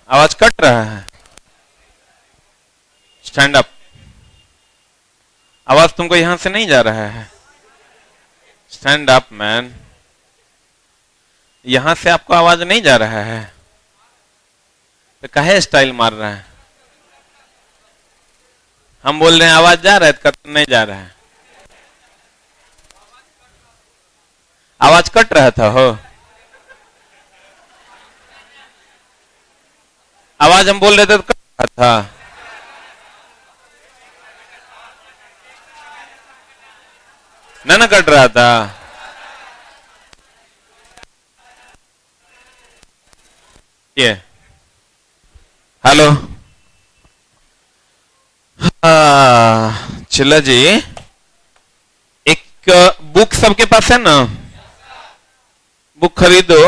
आवाज कट रहा है। Stand up. आवाज तुमको यहां से नहीं जा रहा है। Stand up man. यहां से आपको आवाज नहीं जा रहा है तो काहे स्टाइल मार रहा है? हम बोल रहे हैं आवाज जा रहा है तो नहीं जा रहा है। आवाज कट रहा था हो। आवाज हम बोल रहे थे तो कट रहा था। ना कट रहा था। ये हेलो। चिल्ला जी, एक बुक सबके पास है ना? बुक खरीदो।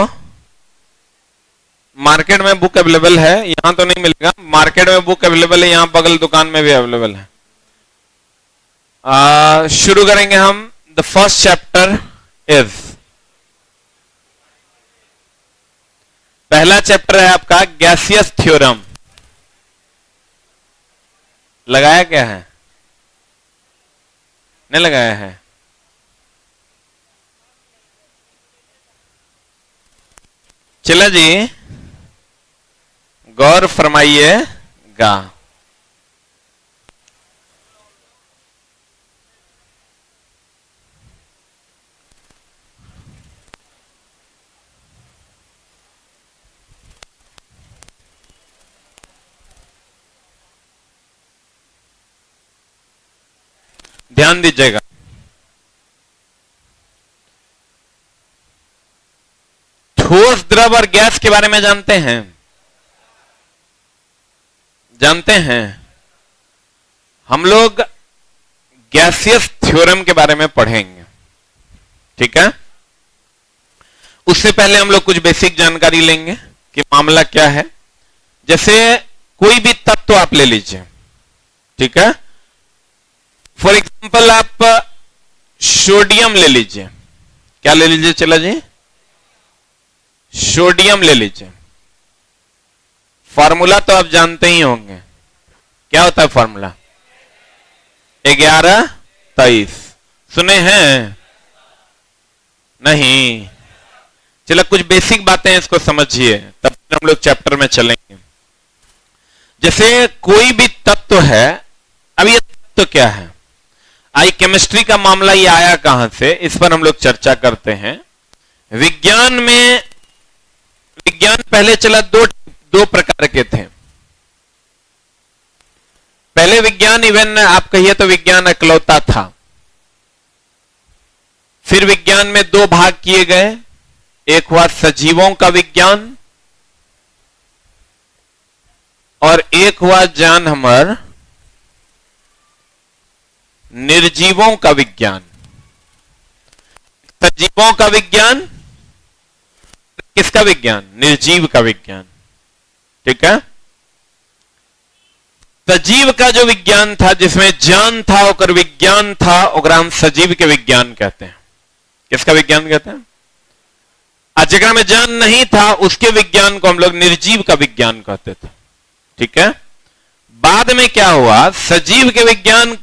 मार्केट में बुक अवेलेबल है, यहां तो नहीं मिलेगा। मार्केट में बुक अवेलेबल है, यहां बगल दुकान में भी अवेलेबल है। शुरू करेंगे हम। द फर्स्ट चैप्टर इज, पहला चैप्टर है आपका गैसियस थ्योरम। लगाया क्या है? नहीं लगाया है। चला जी, गौर फरमाइएगा। ध्यान दीजिएगा। ठोस, द्रव और गैस के बारे में जानते हैं? जानते हैं। हम लोग गैसियस थ्योरम के बारे में पढ़ेंगे, ठीक है? उससे पहले हम लोग कुछ बेसिक जानकारी लेंगे कि मामला क्या है। जैसे कोई भी तत्व आप ले लीजिए, ठीक है? फॉर एग्जाम्पल आप सोडियम ले लीजिए। क्या ले लीजिए चला जी? सोडियम ले लीजिए। फॉर्मूला तो आप जानते ही होंगे। क्या होता है फॉर्मूला? 11-23 सुने हैं? नहीं। चलो कुछ बेसिक बातें हैं, इसको समझिए, तब हम लोग चैप्टर में चलेंगे। जैसे कोई भी तत्व है, अब ये तत्व क्या है? आई केमिस्ट्री का मामला ये आया कहां से, इस पर हम लोग चर्चा करते हैं। विज्ञान पहले चला दो प्रकार के थे। पहले विज्ञान, इवन आप कहिए तो विज्ञान इकलौता था। फिर विज्ञान में दो भाग किए गए। एक हुआ सजीवों का विज्ञान और एक हुआ जानवर निर्जीवों का विज्ञान। सजीवों का विज्ञान, किसका विज्ञान? निर्जीव का विज्ञान, ठीक है? सजीव का जो विज्ञान था, जिसमें जान था और विज्ञान था, और हम सजीव के विज्ञान कहते हैं। किसका विज्ञान कहते हैं? आज जगह में जान नहीं था, उसके विज्ञान को हम लोग निर्जीव का विज्ञान कहते थे, ठीक है? बाद में क्या हुआ, सजीव के विज्ञान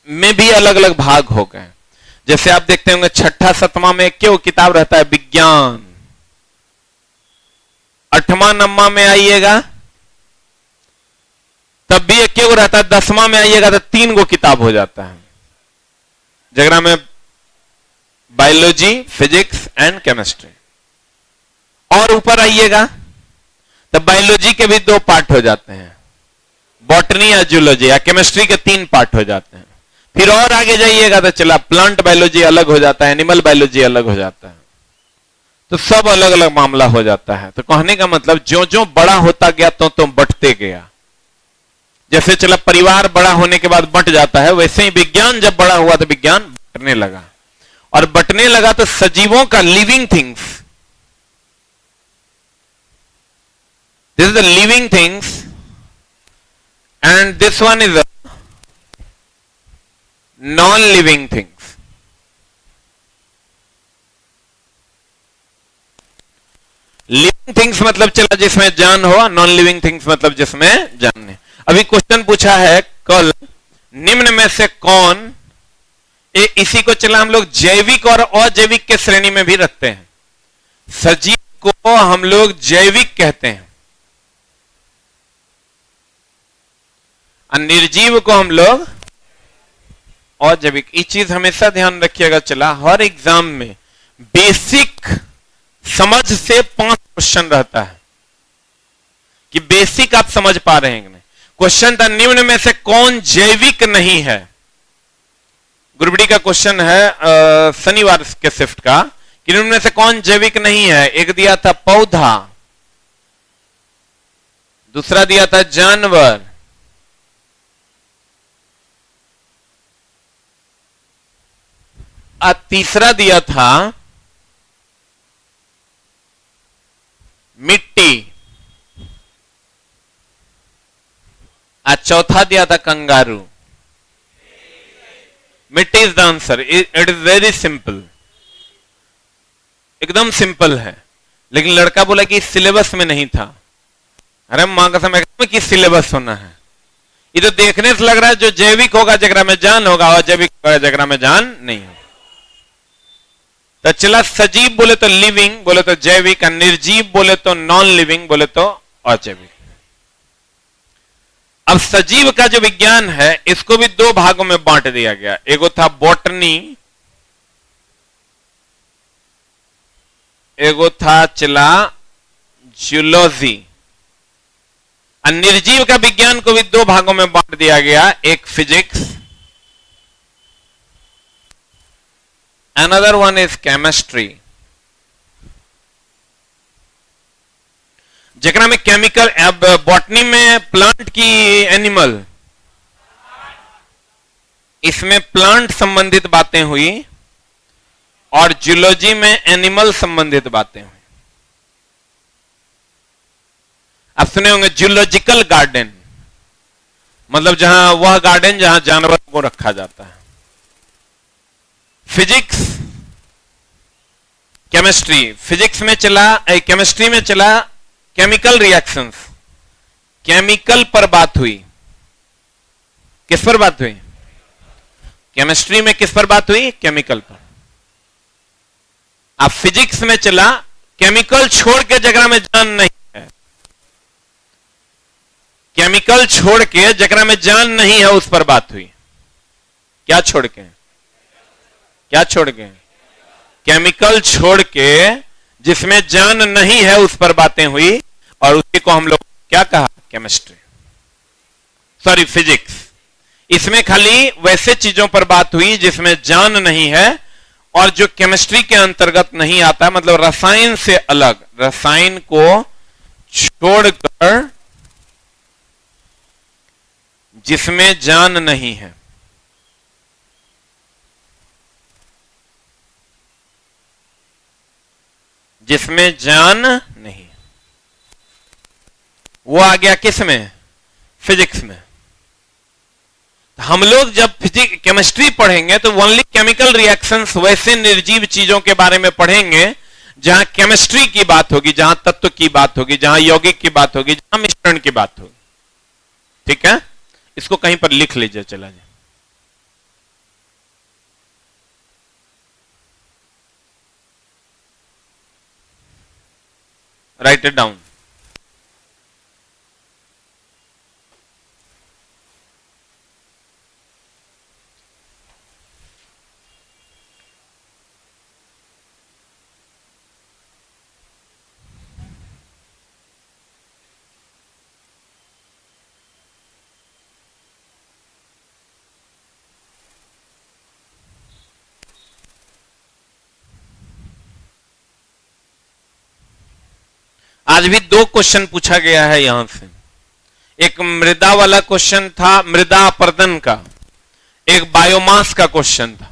में भी अलग अलग भाग हो गए। जैसे आप देखते होंगे छठा सतमा में क्यों किताब रहता है विज्ञान, आठवां नम्मा में आइएगा तब भी एक क्यों रहता है, 10वां में आइएगा तो 3 गो किताब हो जाता है। जगह में बायोलॉजी, फिजिक्स एंड केमिस्ट्री। और ऊपर आइएगा तो बायोलॉजी के भी 2 पार्ट हो जाते हैं, बॉटनी या जूलॉजी, या केमिस्ट्री के 3 पार्ट हो जाते हैं। फिर और आगे जाइएगा तो चला प्लांट बायोलॉजी अलग हो जाता है, एनिमल बायोलॉजी अलग हो जाता है। तो सब अलग अलग मामला हो जाता है। तो कहने का मतलब जो जो बड़ा होता गया तो बंटते गया। जैसे चला परिवार बड़ा होने के बाद बंट जाता है, वैसे ही विज्ञान जब बड़ा हुआ तो विज्ञान बंटने लगा। और बंटने लगा तो सजीवों का living things, this is the living things and this one is non living things. Living things मतलब चला जिसमें जान हो, नॉन लिविंग थिंग्स मतलब जिसमें जान नहीं। अभी क्वेश्चन पूछा है कल, निम्न में से कौन, इसी को चला हम लोग जैविक और अजैविक के श्रेणी में भी रखते हैं। सजीव को हम लोग जैविक कहते हैं और निर्जीव को हम लोग अजैविक। ये चीज हमेशा ध्यान रखिएगा, चला हर एग्जाम में बेसिक समझ से 5 क्वेश्चन रहता है कि बेसिक आप समझ पा रहे हैं। क्वेश्चन था निम्न में से कौन जैविक नहीं है। ग्रुप डी का क्वेश्चन है शनिवार के शिफ्ट का कि निम्न में से कौन जैविक नहीं है। एक दिया था पौधा, दूसरा दिया था जानवर, और तीसरा दिया था मिट्टी, और चौथा दिया था कंगारू। मिट्टी is the answer. It is very simple, एकदम सिंपल है। लेकिन लड़का बोला कि सिलेबस में नहीं था। अरे मां कसम में कि सिलेबस होना है। ये तो देखने से लग रहा है जो जैविक होगा जगरा में जान होगा, और जैविक होगा जगरा में जान नहीं होगा। तो चला सजीव बोले तो लिविंग, बोले तो जैविक, और निर्जीव बोले तो नॉन लिविंग, बोले तो अजैविक। अब सजीव का जो विज्ञान है इसको भी 2 भागों में बांट दिया गया। एगो था बॉटनी, एगो था चला जूलॉजी। और निर्जीव का विज्ञान को भी 2 भागों में बांट दिया गया, एक physics, another one is chemistry। जकरा में केमिकल, अब बॉटनी में प्लांट की एनिमल, इसमें प्लांट संबंधित बातें हुई, और जूलॉजी में एनिमल संबंधित बातें हुई। आप सुने होंगे जूलॉजिकल गार्डन, मतलब जहां वह गार्डन जहां जानवरों को रखा जाता है। फिजिक्स, केमिस्ट्री, फिजिक्स में चला, केमिस्ट्री में चला केमिकल रिएक्शंस, केमिकल पर बात हुई। किस पर बात हुई? केमिस्ट्री में किस पर बात हुई? केमिकल पर। अब फिजिक्स में चला केमिकल छोड़ के जगह में जान नहीं है, केमिकल छोड़ के जगह में जान नहीं है उस पर बात हुई। क्या छोड़ के? क्या छोड़ के? केमिकल छोड़ के जिसमें जान नहीं है उस पर बातें हुई, और उसी को हम लोग क्या कहा? Chemistry, sorry physics. इसमें खाली वैसे चीजों पर बात हुई जिसमें जान नहीं है और जो केमिस्ट्री के अंतर्गत नहीं आता, मतलब रसायन से अलग, रसायन को छोड़कर जिसमें जान नहीं है। जिसमें जान नहीं, वो आ गया किस में? फिजिक्स में। हम लोग जब फिजिक्स केमिस्ट्री पढ़ेंगे तो ओनली केमिकल रिएक्शंस, वैसे निर्जीव चीजों के बारे में पढ़ेंगे जहां केमिस्ट्री की बात होगी, जहां तत्व की बात होगी, जहां यौगिक की बात होगी, जहां मिश्रण की बात होगी। ठीक है, इसको कहीं पर लिख लीजिए, चला जाए। Right it down. आज भी 2 क्वेश्चन पूछा गया है यहां से। एक मृदा वाला क्वेश्चन था, मृदा अपर्दन का, एक बायोमास का क्वेश्चन था।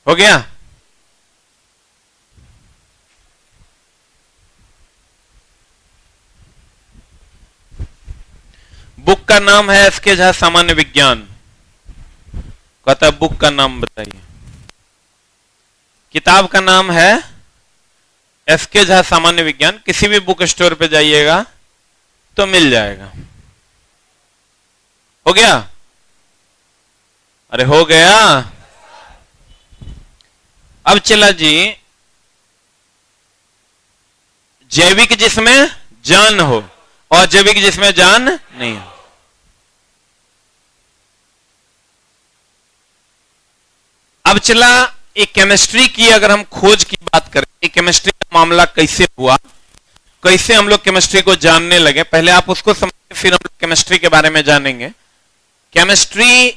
हो गया? बुक का नाम है एस के झा सामान्य विज्ञान। कहता है बुक का नाम बताइए। किताब का नाम है एस के झा सामान्य विज्ञान। किसी भी बुक स्टोर पे जाइएगा तो मिल जाएगा। हो गया? अरे हो गया। अब चला जी, जैविक जिसमें जान हो और जैविक जिसमें जान नहीं हो। अब चला एक केमिस्ट्री की अगर हम खोज की बात करें, एक केमिस्ट्री का मामला कैसे हुआ, कैसे हम लोग केमिस्ट्री को जानने लगे, पहले आप उसको समझिए फिर हम लोग केमिस्ट्री के बारे में जानेंगे। केमिस्ट्री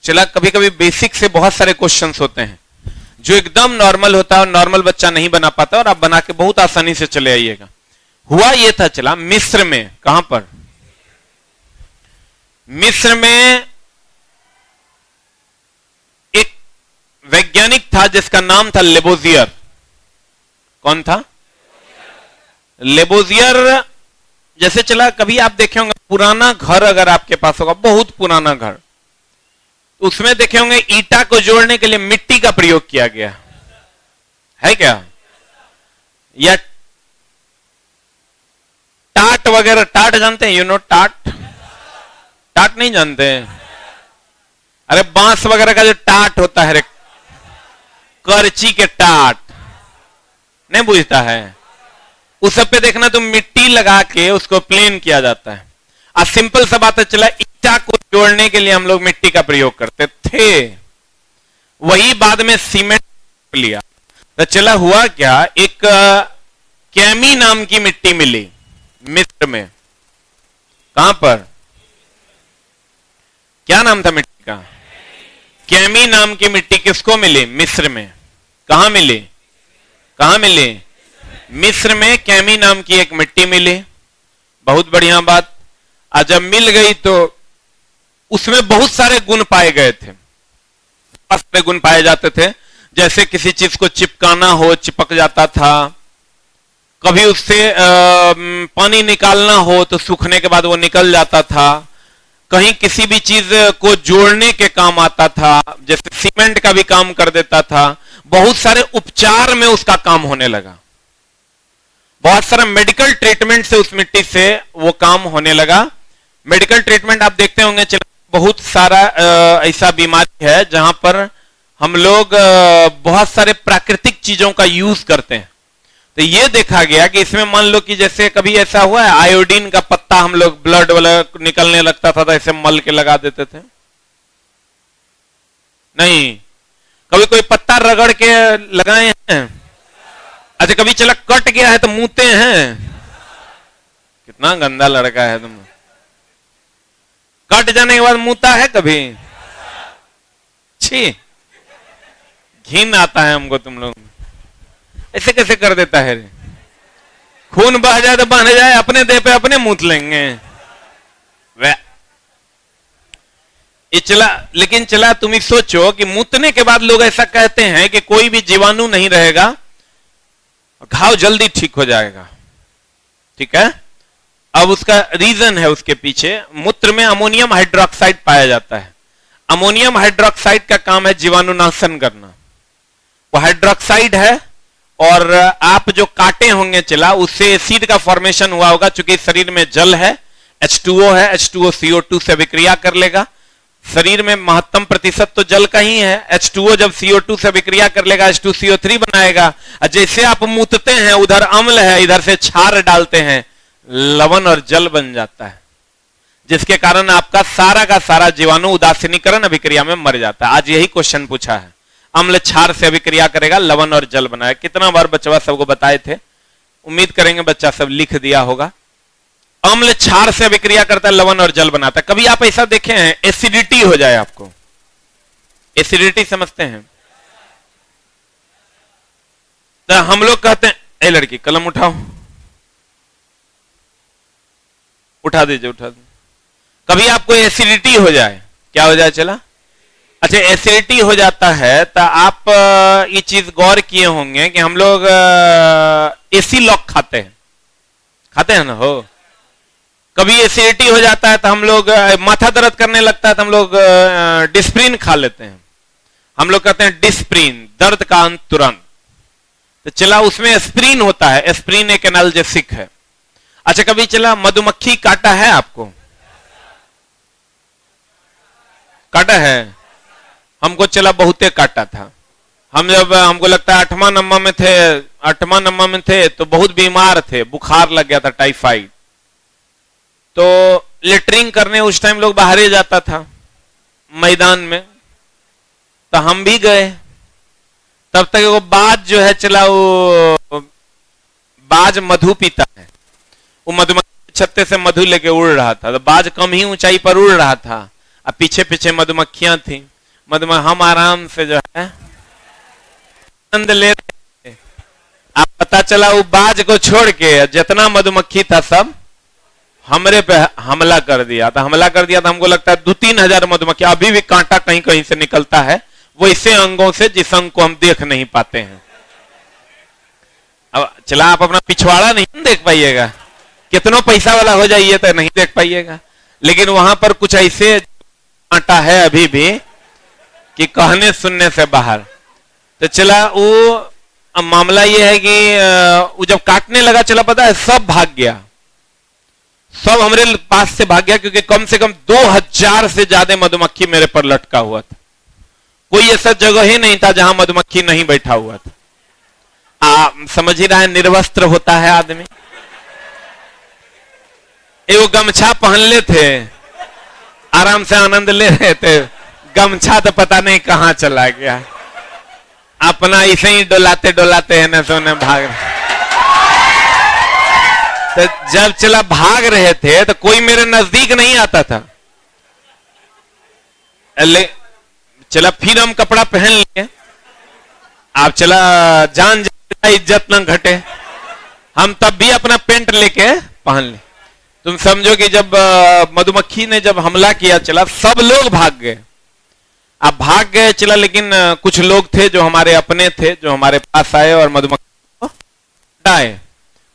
चला कभी कभी बेसिक से बहुत सारे क्वेश्चंस होते हैं जो एकदम नॉर्मल होता है और नॉर्मल बच्चा नहीं बना पाता और आप बना के बहुत आसानी से चले आइएगा। हुआ यह था, चला मिस्र में, कहां पर? मिस्र में एक वैज्ञानिक था जिसका नाम था लेबोजियर। कौन था? लेबोजियर। जैसे चला कभी आप देखे होंगे पुराना घर अगर आपके पास होगा, बहुत पुराना घर, तो उसमें देखे होंगे ईटा को जोड़ने के लिए मिट्टी का प्रयोग किया गया है क्या? या टाट वगैरह, टाट जानते हैं? यू नो टाट? टाट नहीं जानते? अरे बांस वगैरह का जो टाट होता है, करची के टाट नहीं बुझता है, उस सब पे देखना तो मिट्टी लगा के उसको प्लेन किया जाता है। आज सिंपल सा बात है, चला ईटा को जोड़ने के लिए हम लोग मिट्टी का प्रयोग करते थे, वही बाद में सीमेंट लिया। तो चला हुआ क्या, एक कैमी नाम की मिट्टी मिली मिस्र में। कहां पर? क्या नाम था मिट्टी का? कैमी नाम की मिट्टी किसको मिली? मिस्र में। कहां मिली? कहां मिली? मिस्र में कैमी नाम की एक मिट्टी मिली। बहुत बढ़िया बात। आज जब मिल गई तो उसमें बहुत सारे गुण पाए गए थे, बहुत सारे गुण पाए जाते थे। जैसे किसी चीज को चिपकाना हो, चिपक जाता था। कभी उससे पानी निकालना हो तो सूखने के बाद वो निकल जाता था। कहीं किसी भी चीज को जोड़ने के काम आता था, जैसे सीमेंट का भी काम कर देता था। बहुत सारे उपचार में उसका काम होने लगा, बहुत सारा मेडिकल ट्रीटमेंट से उस मिट्टी से वो काम होने लगा। मेडिकल ट्रीटमेंट आप देखते होंगे, बहुत सारा ऐसा बीमारी है जहां पर हम लोग बहुत सारे प्राकृतिक चीजों का यूज करते हैं। तो ये देखा गया कि इसमें मान लो कि जैसे कभी ऐसा हुआ है, आयोडीन का पत्ता हम लोग ब्लड वाला निकलने लगता था तो ऐसे मल के लगा देते थे, नहीं? कभी कोई पत्ता रगड़ के लगाए हैं? अच्छा, कभी चला कट गया है तो मुंहते हैं? कितना गंदा लड़का है तुम। कट जाने के बाद मुंहता है कभी? छी, घिन आता है हमको तुम लोग। ऐसे कैसे कर देता है? खून बह जाए तो बह जाए, अपने देह पे अपने मूत लेंगे। ये चला, लेकिन चला तुम ही सोचो कि मूतने के बाद लोग ऐसा कहते हैं कि कोई भी जीवाणु नहीं रहेगा, घाव जल्दी ठीक हो जाएगा। ठीक है, अब उसका रीजन है उसके पीछे, मूत्र में अमोनियम हाइड्रोक्साइड पाया जाता है। अमोनियम हाइड्रोक्साइड का काम है जीवाणुनाशन करना। वो हाइड्रोक्साइड है और आप जो काटे होंगे चला, उससे एसिड का फॉर्मेशन हुआ होगा। चूंकि शरीर में जल है, H2O है, H2O CO2 से विक्रिया कर लेगा। शरीर में महत्तम प्रतिशत तो जल का ही है। H2O जब CO2 से विक्रिया कर लेगा H2CO3 बनाएगा। जैसे आप मूतते हैं, उधर अम्ल है, इधर से क्षार डालते हैं, लवण और जल बन जाता है, जिसके कारण आपका सारा का सारा जीवाणु उदासीनीकरण अभिक्रिया में मर जाता है। आज यही क्वेश्चन पूछा है, अम्ल क्षार से अभिक्रिया करेगा, लवण और जल बनाएगा। कितना बार बच्चा सबको बताए थे, उम्मीद करेंगे बच्चा सब लिख दिया होगा। अम्ल क्षार से अभिक्रिया करता है, लवण और जल बनाता है। कभी आप ऐसा देखे हैं एसिडिटी हो जाए आपको? एसिडिटी समझते हैं? तो हम लोग कहते हैं, ए लड़की कलम उठाओ, उठा दीजिए, उठा दीजिए। कभी आपको एसिडिटी हो जाए, क्या हो जाए चला? अच्छा, एसिडिटी हो जाता है तो आप ये चीज गौर किए होंगे कि हम लोग एसी लॉक खाते हैं ना हो। कभी एसिडिटी हो जाता है तो हम लोग माथा दर्द करने लगता है तो हम लोग डिस्प्रिन खा लेते हैं। हम लोग कहते हैं डिस्प्रिन, दर्द का अंत तुरंत। तो चला उसमें एस्प्रिन होता है, एस्प्रिन एक एनाल्जेसिक है। अच्छा, कभी चला मधुमक्खी काटा है आपको? काटा है? हमको चला बहुते काटा था। हम जब हमको लगता है 8वां नंबर में थे तो बहुत बीमार थे, बुखार लग गया था, टाइफाइड। तो लेटरिंग करने उस टाइम लोग बाहर ही जाता था मैदान में, तो हम भी गए। तब तक वो बाज जो है चला, वो बाज मधु पीता है, वो मधुमक्खी छत्ते से मधु लेके उड़ रहा था। तो बाज कम ही ऊंचाई पर उड़ रहा था और पीछे पीछे मधुमक्खियां थी। हम आराम से जो है आनंद ले रहे थे। अब पता चला वो बाज को छोड़ के जितना मधुमक्खी था सब हमरे पे हमला कर दिया। तो हमको लगता है 2-3 हजार मधुमक्खी, अभी भी कांटा कहीं कहीं से निकलता है वैसे अंगों से जिस अंग को हम देख नहीं पाते हैं। अब चला आप अपना पिछवाड़ा नहीं देख पाइएगा, कितना पैसा वाला हो जाइए तो नहीं देख पाइएगा, लेकिन वहां पर कुछ ऐसे कांटा है अभी भी कि कहने सुनने से बाहर। तो चला वो मामला ये है कि वो जब काटने लगा, चला पता है सब भाग गया, सब हमारे पास से भाग गया, क्योंकि कम से कम 2000 से ज्यादा मधुमक्खी मेरे पर लटका हुआ था। कोई ऐसा जगह ही नहीं था जहां मधुमक्खी नहीं बैठा हुआ था। समझ ही रहा है, निर्वस्त्र होता है आदमी। वो गमछा पहन ले थे, आराम से आनंद ले रहे थे, गमछा तो पता नहीं कहां चला गया, अपना इसे ही डोलाते डोलाते है ना सोने भाग रहे। तो जब चला भाग रहे थे तो कोई मेरे नजदीक नहीं आता था। चला फिर हम कपड़ा पहन लिए, आप चला जान इज्जत न घटे, हम तब भी अपना पेंट लेके पहन ले। तुम समझो कि जब मधुमक्खी ने जब हमला किया, चला सब लोग भाग गए। अब भाग गए चला, लेकिन कुछ लोग थे जो हमारे अपने थे, जो हमारे पास आए और मधुमक्खी को हटाए,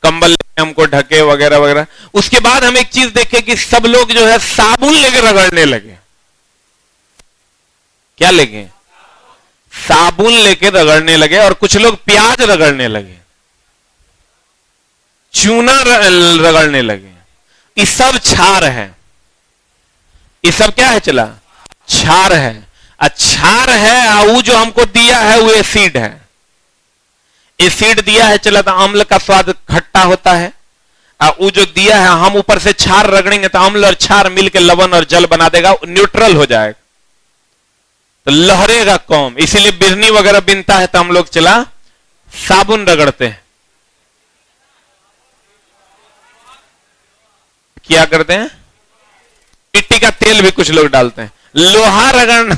कंबल लेके हमको ढके वगैरह वगैरह। उसके बाद हम एक चीज देखे कि सब लोग जो है साबुन लेके रगड़ने लगे। क्या लेके? साबुन लेके रगड़ने लगे, और कुछ लोग प्याज रगड़ने लगे, चूना रगड़ने लगे। ये सब क्षार है, ये सब क्या है चला? क्षार है। क्षार है, वो जो हमको दिया है वो एसिड है। एसिड दिया है चला तो अम्ल का स्वाद खट्टा होता है, वो जो दिया है हम ऊपर से क्षार रगड़ेंगे तो अम्ल और क्षार मिलकर लवण और जल बना देगा, न्यूट्रल हो जाएगा, तो लहरेगा कम। इसीलिए बिरनी वगैरह बिनता है तो हम लोग चला साबुन रगड़ते हैं। क्या करते हैं? मिट्टी का तेल भी कुछ लोग डालते हैं। लोहा रगड़ना,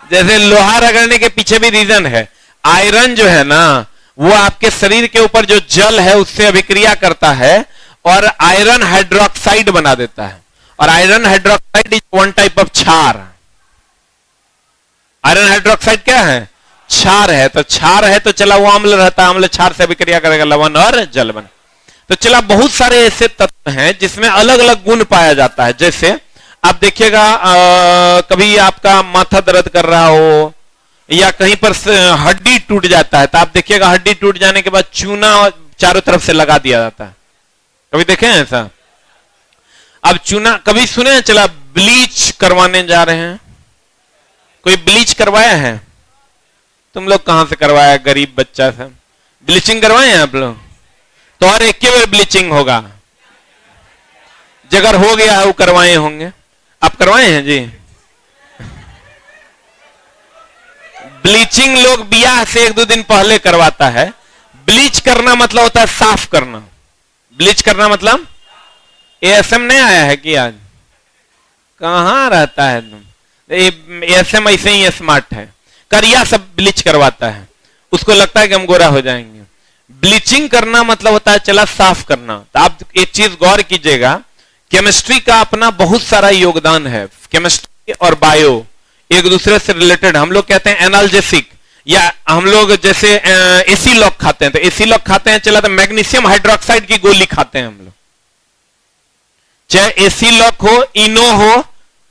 जैसे लोहा रगड़ने के पीछे भी रीजन है। आयरन जो है ना, वो आपके शरीर के ऊपर जो जल है उससे अभिक्रिया करता है और आयरन हाइड्रोक्साइड बना देता है, और iron hydroxide is one type of क्षार। आयरन हाइड्रोक्साइड क्या है? क्षार है। तो क्षार है तो चला वो अम्ल रहता है, अम्ल क्षार से अभिक्रिया करेगा, लवण और जल बना। तो चला बहुत सारे ऐसे तत्व हैं जिसमें अलग अलग गुण पाया जाता है। जैसे आप देखिएगा, कभी आपका माथा दर्द कर रहा हो या कहीं पर हड्डी टूट जाता है, तो आप देखिएगा हड्डी टूट जाने के बाद चूना चारों तरफ से लगा दिया जाता है। कभी देखे हैं ऐसा? अब चूना कभी सुने हैं चला ब्लीच करवाने जा रहे हैं? कोई ब्लीच करवाया है? तुम लोग कहां से करवाया? गरीब बच्चा से ब्लीचिंग करवाए हैं आप लोग? तो और एक बार ब्लीचिंग होगा, जगह हो गया है वो करवाए होंगे। आप करवाए हैं जी? ब्लीचिंग लोग ब्याह से 1-2 दिन पहले करवाता है। ब्लीच करना मतलब होता है साफ करना। ब्लीच करना मतलब एएसएम नहीं आया है कि आज? कहां रहता है तुम? एएसएम ऐसे ही स्मार्ट है, करिया सब ब्लीच करवाता है, उसको लगता है कि हम गोरा हो जाएंगे। ब्लीचिंग करना मतलब होता है चला साफ करना। तो आप एक चीज गौर कीजिएगा, केमिस्ट्री का अपना बहुत सारा योगदान है। केमिस्ट्री और बायो एक दूसरे से रिलेटेड, हम लोग कहते हैं एनाल्जेसिक, या हम लोग जैसे एसी लॉक खाते हैं, तो एसी लॉक खाते हैं चला तो मैग्नीशियम हाइड्रोक्साइड की गोली खाते हैं हम लोग, चाहे एसी लॉक हो इनो हो,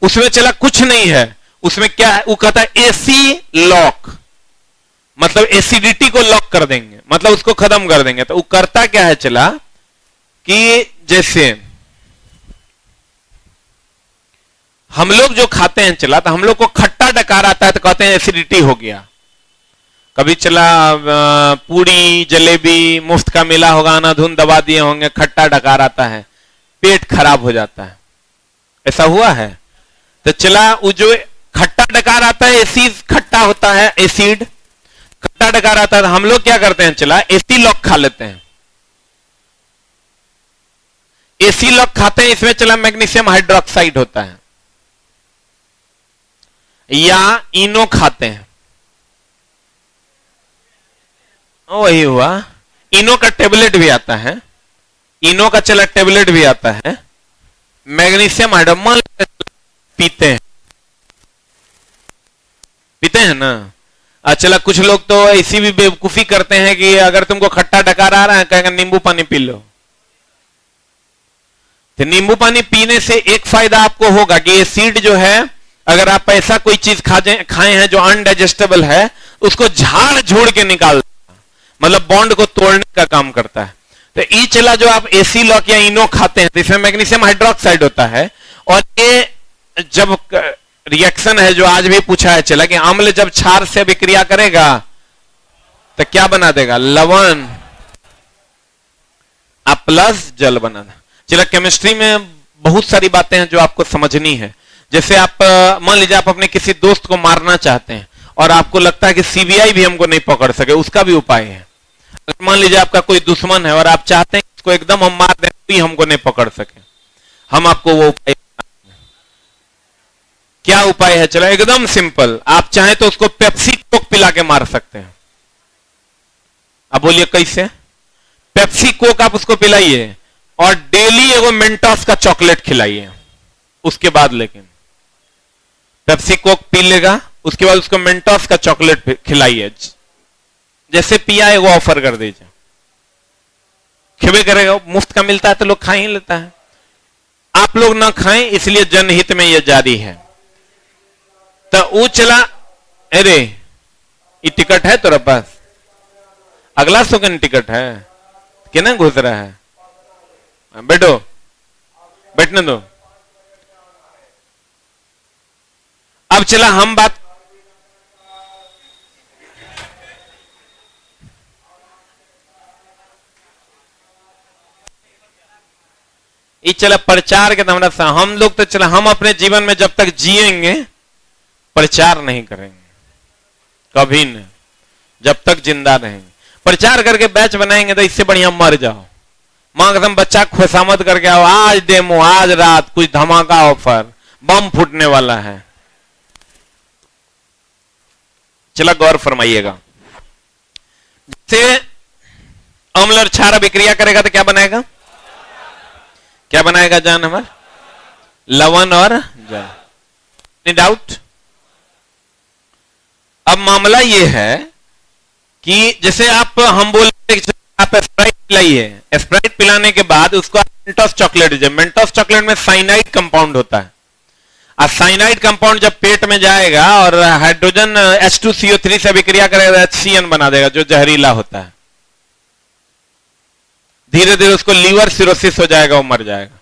उसमें चला कुछ नहीं है, उसमें क्या है, वो कहता है एसी लॉक, मतलब एसिडिटी को लॉक कर देंगे, मतलब उसको खत्म कर देंगे। तो वो करता क्या है चला कि जैसे हम लोग जो खाते हैं चला, तो हम लोग को खट्टा डकार आता है तो कहते हैं एसिडिटी हो गया। कभी चला पूड़ी जलेबी मुफ्त का मिला होगा, अनाधुन दबा दिए होंगे, खट्टा डकार आता है, पेट खराब हो जाता है, ऐसा हुआ है? तो चला वो जो खट्टा डकार आता है, एसिड खट्टा होता है, एसिड खट्टा डकार आता है, हम लोग क्या करते हैं चला एसी लॉक खा लेते हैं। एसी लॉक खाते हैं, इसमें चला मैग्नीशियम हाइड्रोक्साइड होता है, या इनो खाते हैं, वही हुआ। इनो का टेबलेट भी आता है, इनो का चला टेबलेट भी आता है, मैग्नीशियम हाइड्रोक्साइड पीते हैं ना। चला कुछ लोग तो ऐसी भी बेवकूफी करते हैं कि अगर तुमको खट्टा डकार आ रहा है कहेंगे नींबू पानी पी लो। तो नींबू पानी पीने से एक फायदा आपको होगा कि ये सीड जो है, अगर आप ऐसा कोई चीज खाए हैं जो अनडाइजेस्टेबल है, उसको झाड़ झोड़ के निकाल, मतलब बॉन्ड को तोड़ने का काम करता है। तो ई चला जो आप एसी लॉक या इनो खाते हैं, तो इसमें मैग्नीशियम हाइड्रोक्साइड होता है, और ये जब रिएक्शन है जो आज भी पूछा है चला कि अम्ल जब क्षार से विक्रिया करेगा तो क्या बना देगा? लवण प्लस जल बना। चला केमिस्ट्री में बहुत सारी बातें हैं जो आपको समझनी है। जैसे आप मान लीजिए आप अपने किसी दोस्त को मारना चाहते हैं और आपको लगता है कि सीबीआई भी हमको नहीं पकड़ सके, उसका भी उपाय है। मान लीजिए आपका कोई दुश्मन है और आप चाहते हैं इसको एकदम हम मार दें भी हमको नहीं पकड़ सके, हम आपको वो उपाय, क्या उपाय है? चलो एकदम सिंपल, आप चाहें तो उसको पेप्सी कोक पिला के मार सकते हैं। अब बोलिए कैसे? पेप्सी कोक आप उसको पिलाइए और डेली एगो मेंटोस का चॉकलेट खिलाइए, उसके बाद लेकिन पेप्सी कोक पी लेगा, उसके बाद उसको मेंटोस का चॉकलेट खिलाइए, जैसे पिया है वो ऑफर कर दीजिए, खिबे करेगा, मुफ्त का मिलता है तो लोग खा ही लेता है। आप लोग ना खाएं इसलिए जनहित में ये जारी है। तो वो चला, अरे ये टिकट है तेरे पास? अगला सेकंड टिकट है, कितना घुस रहा है? बैठो, बैठने दो। अब चला हम बात, ये चला प्रचार के हमरा सा हम लोग तो चला, हम अपने जीवन में जब तक जिएंगे प्रचार नहीं करेंगे, कभी नहीं, जब तक जिंदा रहेंगे। प्रचार करके बैच बनाएंगे तो इससे बढ़िया मर जाओ। मां कसम बच्चा खुशामद करके आओ, आज डेमो, आज रात कुछ धमाका ऑफर, बम फूटने वाला है। चला गौर फरमाइएगा, जैसे अम्ल और क्षार अभिक्रिया करेगा तो क्या बनाएगा? क्या बनाएगा जान हमार? लवण और जल। Any doubt? अब मामला यह है कि जैसे हम बोलते हैं आप स्प्राइट पिलाइए, स्प्राइट पिलाने के बाद उसको आप मेंटोस चॉकलेट दीजिए। मेंटोस चॉकलेट में साइनाइड कंपाउंड होता है, और साइनाइड कंपाउंड जब पेट में जाएगा और हाइड्रोजन H2CO3 से अभिक्रिया करेगा, HCN बना देगा जो जहरीला होता है। धीरे धीरे उसको लीवर सिरोसिस हो जाएगा, वो मर जाएगा।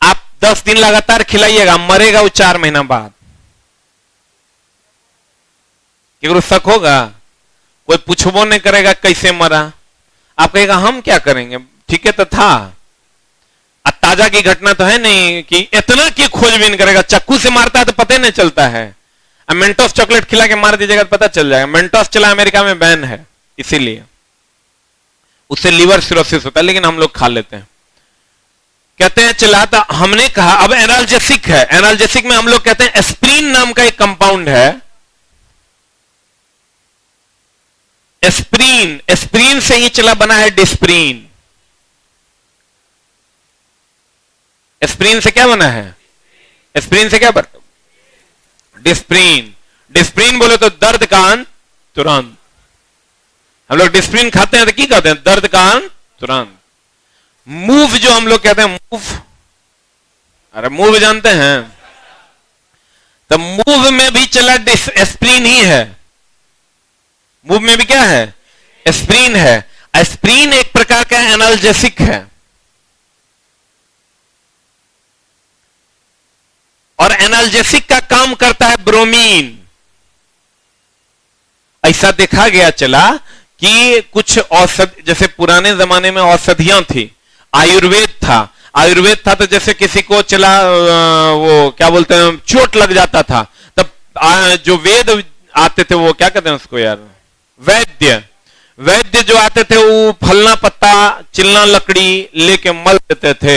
आप 10 दिन लगातार खिलाइएगा, मरेगा वो 4 महीना बाद। केकरो शक होगा? कोई पूछबो नहीं करेगा कैसे मरा, आप कहेगा हम क्या करेंगे, ठीक है तो था। ताजा की घटना तो है नहीं कि इतना की खोजबीन करेगा, चक्कू से मारता है तो पता नहीं चलता है, अब मेंटोस चॉकलेट खिला के मार दीजिएगा तो पता चल जाएगा। मेंटोस चला अमेरिका में बैन है, इसीलिए उससे लीवर सिरोसिस होता है, लेकिन हम लोग खा लेते हैं। कहते हैं चला, तो हमने कहा अब एनाल्जेसिक है, एनाल्जेसिक में हम लोग कहते हैं एस्प्रीन नाम का एक कंपाउंड है। एस्प्रीन, एस्प्रीन से ही चला बना है डिस्प्रीन। एस्प्रीन से क्या बना है? एस्प्रीन से क्या डिस्प्रिन। डिस्प्रिन बोले तो दर्द का अंत तुरंत। हम लोग डिस्प्रिन खाते हैं तो क्या कहते हैं? दर्द का अंत तुरंत। मूव जो हम लोग कहते हैं मूव, अरे मूव जानते हैं? तो मूव में भी चला एस्प्रिन ही है। मूव में भी क्या है? एस्प्रिन है। एस्प्रिन एक प्रकार का एनाल्जेसिक है और एनाल्जेसिक का काम करता है ब्रोमीन। ऐसा देखा गया चला कि कुछ औषध, जैसे पुराने जमाने में औषधियां थी, आयुर्वेद था। आयुर्वेद था तो जैसे किसी को चला वो क्या बोलते हैं, चोट लग जाता था, तब जो वेद आते थे, वो क्या कहते हैं उसको यार, वैद्य। वैद्य जो आते थे वो फलना पत्ता चिलना लकड़ी लेके मल देते थे,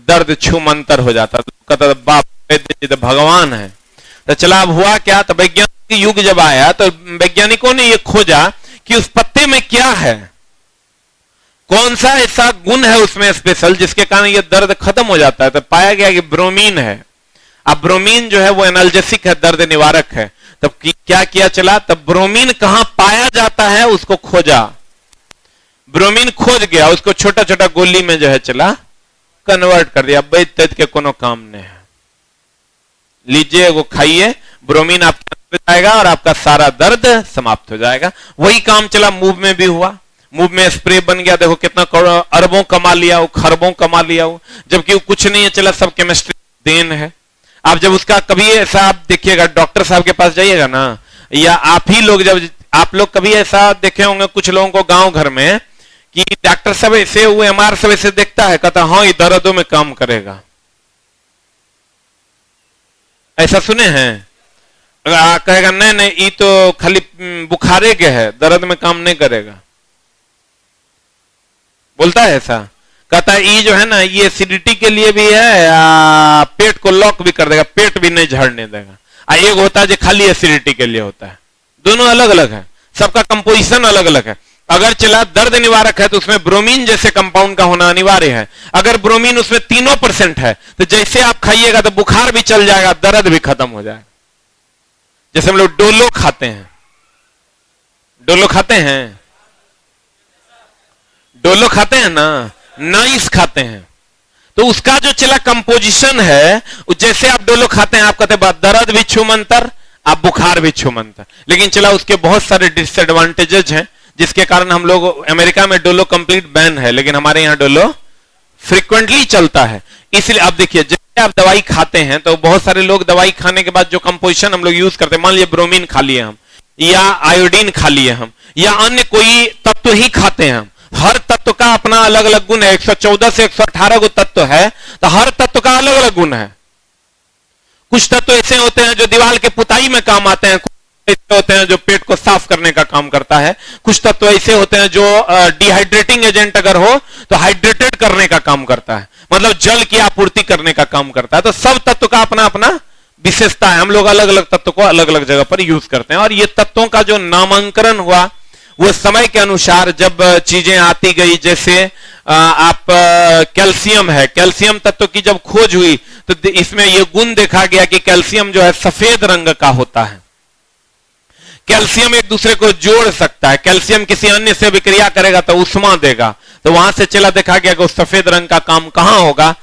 दर्द छूमंतर हो जाता। तो कहता था बाप वैद्य जी तो भगवान है। तो चला अब हुआ क्या, तो वैज्ञानिक युग जब आया तो वैज्ञानिकों ने ये खोजा कि उस पत्ते में क्या है, कौन सा ऐसा गुण है उसमें स्पेशल जिसके कारण ये दर्द खत्म हो जाता है। तो पाया गया कि ब्रोमीन है। अब ब्रोमीन जो है वो एनाल्जेसिक है, दर्द निवारक है। तब क्या किया चला, तब ब्रोमीन कहां पाया जाता है उसको खोजा। ब्रोमीन खोज गया, उसको छोटा छोटा गोली में जो है चला कन्वर्ट कर दिया। वैद्य के कोनो काम नहीं है, लीजिए वो खाइए, ब्रोमीन आपके अंदर जाएगा और आपका सारा दर्द समाप्त हो जाएगा। वही काम चला मूव में भी हुआ। मूव में स्प्रे बन गया, देखो कितना अरबों कमा लिया वो, खरबों कमा लिया वो, जबकि वो कुछ नहीं है चला, सब केमिस्ट्री देन है। आप जब उसका कभी ऐसा आप देखिएगा, डॉक्टर साहब के पास जाइएगा ना, या आप ही लोग जब आप लोग कभी ऐसा देखे होंगे कुछ लोगों को गांव घर में कि डॉक्टर साहब ऐसे हुए, एमआर सब ऐसे देखता है, कहता हाँ ये दर्दों में काम करेगा। ऐसा सुने हैं? कहेगा नहीं नहीं ये तो खाली बुखारे के है, दर्द में काम नहीं करेगा, बोलता है ऐसा। कहता है ये जो है ना ये एसिडिटी के लिए भी है, पेट को लॉक भी कर देगा, पेट भी नहीं झड़ने देगा। एक होता है जो खाली एसिडिटी के लिए होता है। दोनों अलग अलग है, सबका कंपोजिशन अलग अलग है। अगर चला दर्द निवारक है तो उसमें ब्रोमीन जैसे कंपाउंड का होना अनिवार्य है। अगर ब्रोमीन उसमें 3% है तो जैसे आप खाइएगा तो बुखार भी चल जाएगा, दर्द भी खत्म हो जाएगा। जैसे हम लोग डोलो खाते हैं, डोलो खाते हैं, डोलो खाते हैं ना, नाइस खाते हैं, तो उसका जो चला कंपोजिशन है, जैसे आप डोलो खाते हैं आप कहते हैं दर्द भी छूमंतर, आप बुखार भी छूमंतर। लेकिन चला उसके बहुत सारे डिसएडवांटेजेस हैं जिसके कारण हम लोग, अमेरिका में डोलो कंप्लीट बैन है लेकिन हमारे यहाँ डोलो फ्रीक्वेंटली चलता है। इसलिए आप देखिए जैसे आप दवाई खाते हैं तो बहुत सारे लोग दवाई खाने के बाद जो कंपोजिशन हम लोग यूज करते हैं, मान लीजिए ब्रोमीन खा लिए हम, या आयोडीन खा लिए हम, या अन्य कोई तत्व ही खाते हैं हम, हर तत्व का अपना अलग अलग गुण है। 114 से 118 गो तत्व है, तो हर तत्व का अलग अलग गुण है। कुछ तत्व ऐसे होते हैं जो दीवार के पुताई में काम आते हैं, कुछ ऐसे होते हैं जो पेट को साफ करने का काम करता है, कुछ तत्व ऐसे होते हैं जो डिहाइड्रेटिंग एजेंट अगर हो तो हाइड्रेटेड करने का काम करता है, मतलब जल की आपूर्ति करने का काम करता है। तो सब तत्व का अपना अपना विशेषता है। हम लोग अलग अलग तत्व को अलग अलग जगह पर यूज करते हैं। और ये तत्वों का जो नामांकन हुआ वो समय के अनुसार जब चीजें आती गई, जैसे आप कैल्शियम है, कैल्शियम तत्व की जब खोज हुई तो इसमें यह गुण देखा गया कि कैल्शियम जो है सफेद रंग का होता है। कैल्शियम एक दूसरे को जोड़ सकता है, कैल्शियम किसी अन्य से विक्रिया करेगा तो उष्मा देगा। तो वहां से चला देखा गया कि सफेद रंग का काम कहां होगा,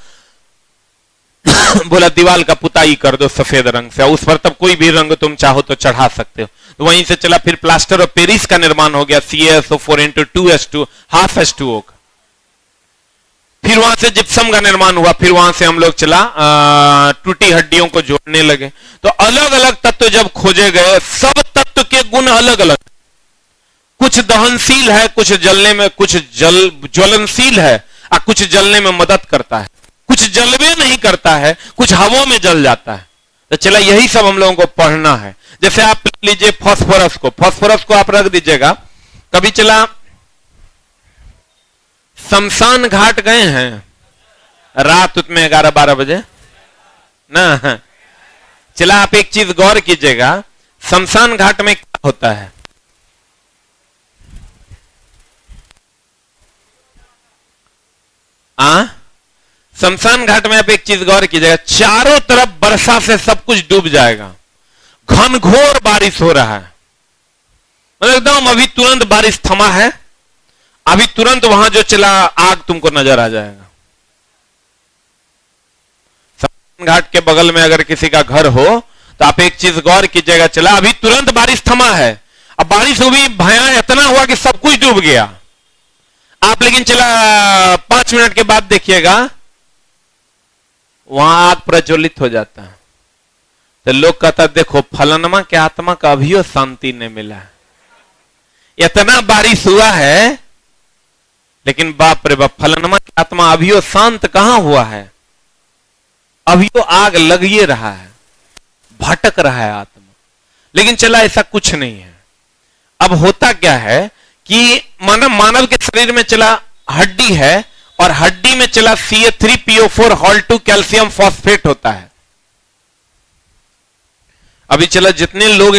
बोला दीवार का पुताई कर दो सफेद रंग से, उस पर तब कोई भी रंग तुम चाहो तो चढ़ा सकते हो। तो वहीं से चला फिर प्लास्टर ऑफ पेरिस का निर्माण हो गया, CaSO4 × 2s2 हाफ H2O का। फिर वहां से जिप्सम का निर्माण हुआ, फिर वहां से हम लोग चला टूटी हड्डियों को जोड़ने लगे। तो अलग अलग तत्व जब खोजे गए, सब तत्व के गुण अलग अलग, कुछ दहनशील है, कुछ जलने में, कुछ ज्वलनशील है और कुछ जलने में मदद करता है, कुछ जलवे नहीं करता है, कुछ हवा में जल जाता है। तो चला यही सब हम लोगों को पढ़ना है। जैसे आप लीजिए फास्फोरस को, फास्फोरस को आप रख दीजिएगा। कभी चला शमशान घाट गए हैं रात में 11-12 बजे ना, चला आप एक चीज गौर कीजिएगा, शमशान घाट में क्या होता है? शमशान घाट में आप एक चीज गौर कीजिएगा, चारों तरफ वर्षा से सब कुछ डूब जाएगा घनघोर बारिश हो रहा है, मतलब एकदम अभी तुरंत बारिश थमा है, अभी तुरंत वहां जो चला आग तुमको नजर आ जाएगा। घाट के बगल में अगर किसी का घर हो तो आप एक चीज गौर कीजिएगा, चला अभी तुरंत बारिश थमा है, अब बारिश हुई, भयानक इतना हुआ कि सब कुछ डूब गया। आप लेकिन चला 5 मिनट के बाद देखिएगा वहां आग प्रज्वलित हो जाता है, तो लोग कहता देखो फलनमा के आत्मा का अभी शांति नहीं मिला है, इतना बारिश हुआ है लेकिन बाप रे बाप फलनमा की आत्मा अभी शांत कहां हुआ है, अभी तो आग लग ही रहा है, भटक रहा है आत्मा। लेकिन चला ऐसा कुछ नहीं है। अब होता क्या है कि मानव के शरीर में चला हड्डी है और हड्डी में चला CH3PO4 Hal2 कैल्शियम फॉस्फेट होता है। अभी चला जितने लोग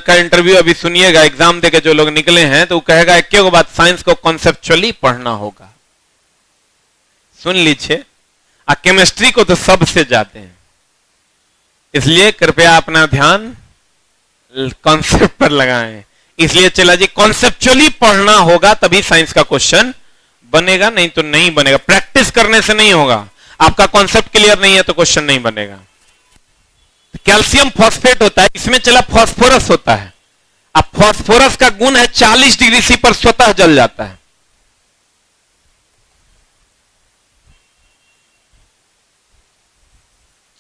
का इंटरव्यू अभी सुनिएगा, एग्जाम देके जो लोग निकले हैं तो वो कहेगा एक बात, साइंस को कॉन्सेप्चुअली पढ़ना होगा, सुन लीजिए। केमिस्ट्री को तो सबसे जाते हैं, इसलिए कृपया अपना ध्यान कॉन्सेप्ट पर लगाएं। इसलिए चला जी कॉन्सेप्चुअली पढ़ना होगा तभी साइंस का क्वेश्चन बनेगा, नहीं तो नहीं बनेगा। प्रैक्टिस करने से नहीं होगा, आपका कॉन्सेप्ट क्लियर नहीं है तो क्वेश्चन नहीं बनेगा। कैल्शियम फॉस्फेट होता है, इसमें चला फास्फोरस होता है। अब फास्फोरस का गुण है 40 डिग्री सी पर स्वतः जल जाता है।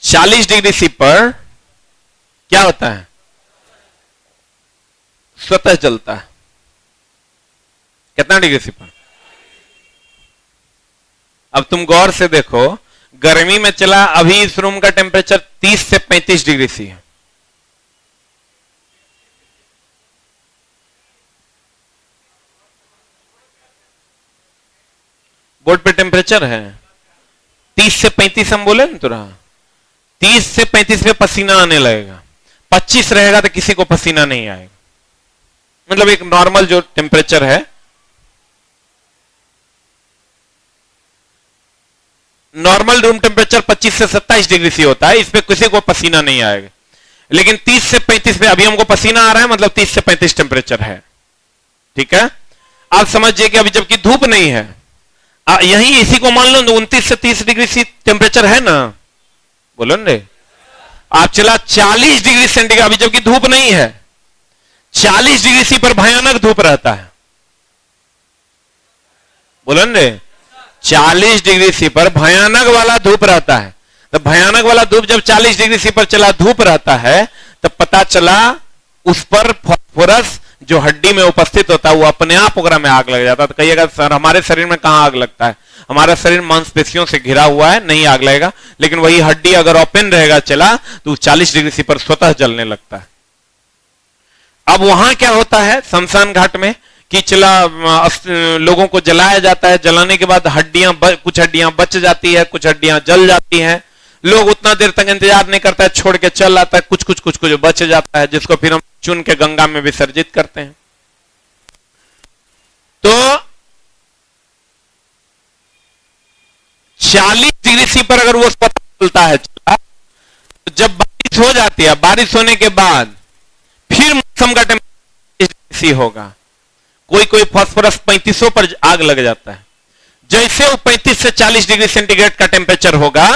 40 डिग्री सी पर क्या होता है, स्वतः जलता है। कितना डिग्री सी पर? अब तुम गौर से देखो, गर्मी में चला अभी इस रूम का टेम्परेचर 30 से 35 डिग्री सी है। बोर्ड पे टेम्परेचर है 30 से 35, हम बोले ना तुरंत 30 से 35 पे पसीना आने लगेगा, 25 रहेगा तो किसी को पसीना नहीं आएगा। मतलब एक नॉर्मल जो टेम्परेचर है, नॉर्मल रूम टेम्परेचर 25 से 27 डिग्री सी होता है, इस पे किसी को पसीना नहीं आएगा। लेकिन 30 से 35 पे अभी हमको पसीना आ रहा है, मतलब 30 से 35 टेम्परेचर है। ठीक है, आप समझिए कि अभी जबकि धूप नहीं है, यही इसी को मान लो 29 से 30 डिग्री सी टेम्परेचर है ना, बोलो ने। आप चला 40 डिग्री सेंटीग्रेड, अभी जबकि धूप नहीं है, 40 डिग्री सी पर भयानक धूप रहता है, बोलो ने। 40 डिग्री सी पर भयानक वाला धूप रहता है। तो भयानक वाला धूप जब 40 डिग्री सी पर चला धूप रहता है, तब पता चला उस पर फास्फोरस जो हड्डी में उपस्थित होता है वो अपने आप ओकरा में आग लग जाता है। तो कहिएगा सर हमारे शरीर में कहां आग लगता है, हमारा शरीर मांसपेशियों से घिरा हुआ है, नहीं आग लगेगा। लेकिन वही हड्डी अगर ओपन रहेगा चला तो 40 डिग्री सी पर स्वतः जलने लगता है। अब वहां क्या होता है शमशान घाट में कि चला लोगों को जलाया जाता है, जलाने के बाद कुछ हड्डियां बच जाती है, कुछ हड्डियां जल जाती हैं। लोग उतना देर तक इंतजार नहीं करता है, छोड़ के चल आता है, कुछ बच जाता है, जिसको फिर हम चुन के गंगा में विसर्जित करते हैं। तो 40 डिग्री सी पर अगर वो स्वतः चलता है, तो जब बारिश हो जाती है, बारिश होने के बाद फिर मौसम का टेम्परेचर सी होगा, कोई फास्फोरस 3500 पर आग लग जाता है। जैसे वो 35 से 40 डिग्री सेंटीग्रेड का टेम्परेचर होगा,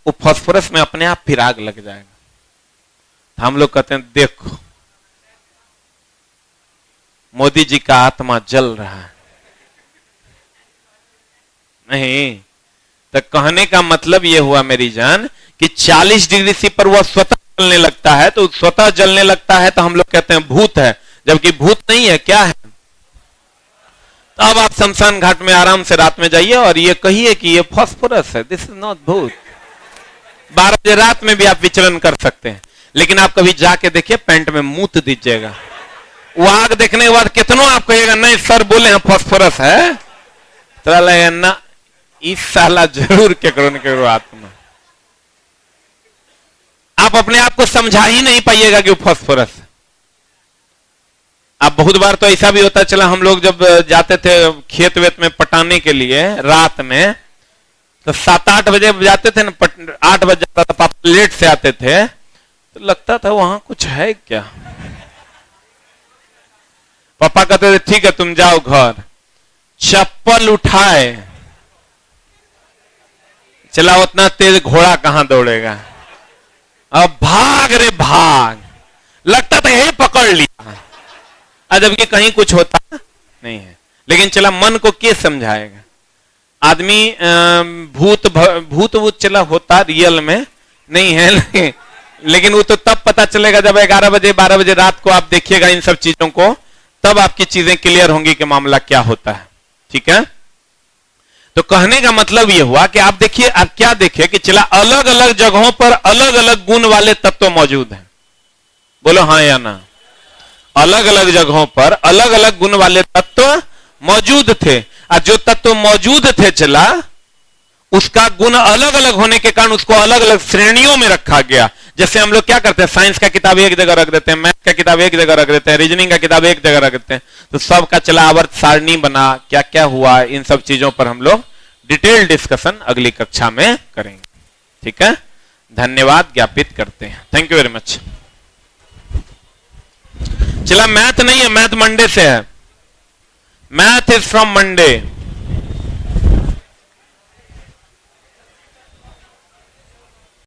वो फास्फोरस में अपने आप फिर आग लग जाएगा। हम लोग कहते हैं देखो मोदी जी का आत्मा जल रहा है। नहीं, तो कहने का मतलब यह हुआ मेरी जान कि 40 डिग्री सी पर वह स्वतः जलने लगता है, तो स्वतः जलने लगता है तो हम लोग कहते हैं भूत है, जबकि भूत नहीं है, क्या है। तो अब आप शमशान घाट में आराम से रात में जाइए और ये कहिए कि ये फास्फोरस है, दिस इज नॉट भूत। 12 बजे रात में भी आप विचरण कर सकते हैं, लेकिन आप कभी जाके देखिए पैंट में मूत दीजिएगा। वो आग देखने के बाद कितनों आप कहिएगा नहीं सर बोले हैं फास्फोरस है, तो लगेगा ना इस साला जरूर के करो आत्मा। आप अपने आप को समझा ही नहीं पाइएगा कि वो फास्फोरस है। अब बहुत बार तो ऐसा भी होता चला, हम लोग जब जाते थे खेत वेत में पटाने के लिए रात में, तो 7-8 बजे जाते थे ना, 8 बजे जाता था, पापा लेट से आते थे, तो लगता था वहां कुछ है क्या। पापा कहते थे ठीक है तुम जाओ घर। चप्पल उठाए, चला उतना तेज घोड़ा कहां दौड़ेगा, अब भाग रे भाग। लगता था ये पकड़ लिया, जबकि कहीं कुछ होता नहीं है। लेकिन चला मन को के समझाएगा। आदमी भूत भूत चला होता रियल में नहीं है, लेकिन वो तो तब पता चलेगा जब 11 बजे 12 बजे रात को आप देखिएगा इन सब चीजों को, तब आपकी चीजें क्लियर होंगी कि मामला क्या होता है। ठीक है, तो कहने का मतलब यह हुआ कि आप देखिए, आप क्या देखिए कि चला अलग अलग जगहों पर अलग अलग गुण वाले तत्व मौजूद हैं। बोलो हाँ या ना। अलग अलग जगहों पर अलग अलग गुण वाले तत्व मौजूद थे, और जो तत्व मौजूद थे चला उसका गुण अलग अलग होने के कारण उसको अलग अलग श्रेणियों में रखा गया। जैसे हम लोग क्या करते हैं, साइंस का किताब एक जगह रख देते हैं, मैथ का किताब एक जगह रख देते हैं, रीजनिंग का किताब एक जगह रख देते हैं, तो सबका चला आवर्त सारणी बना, क्या क्या हुआ, इन सब चीजों पर हम लोग डिटेल डिस्कशन अगली कक्षा में करेंगे। ठीक है, धन्यवाद ज्ञापित करते हैं। Thank you very much. चला मैथ नहीं है, मैथ मंडे से है, मैथ इज फ्रॉम मंडे।